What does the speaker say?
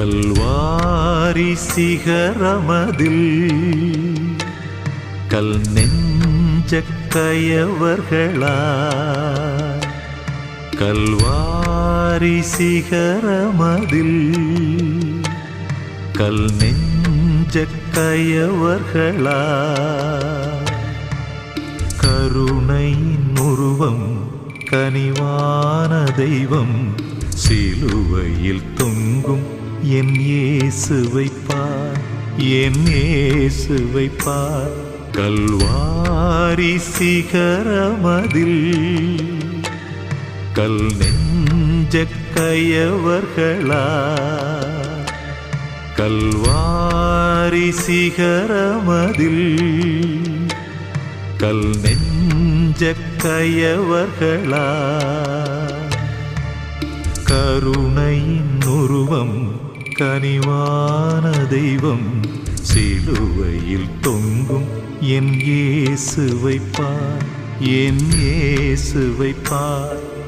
கல்வாரி சிகரமதில் கல் நெஞ்ச கயவர்களா கல்வாரி சிகரமதில் கல் நெஞ்ச கயவர்களா கருணையின் உருவம் கனிவான தெய்வம் சிலுவையில் தொங்கும் என் இயேசுவை பார், என் இயேசுவை பார். கல்வாரி சிகரமதில் கல் நெஞ்ச கயவர்களா கல்வாரி சிகரமதில் கல் நெஞ்ச கயவர்களா கருணையின் உருவம் கனிவான தெய்வம் சிலுவையில் தொங்கும் என் இயேசுவை பார், என் இயேசுவை பார்.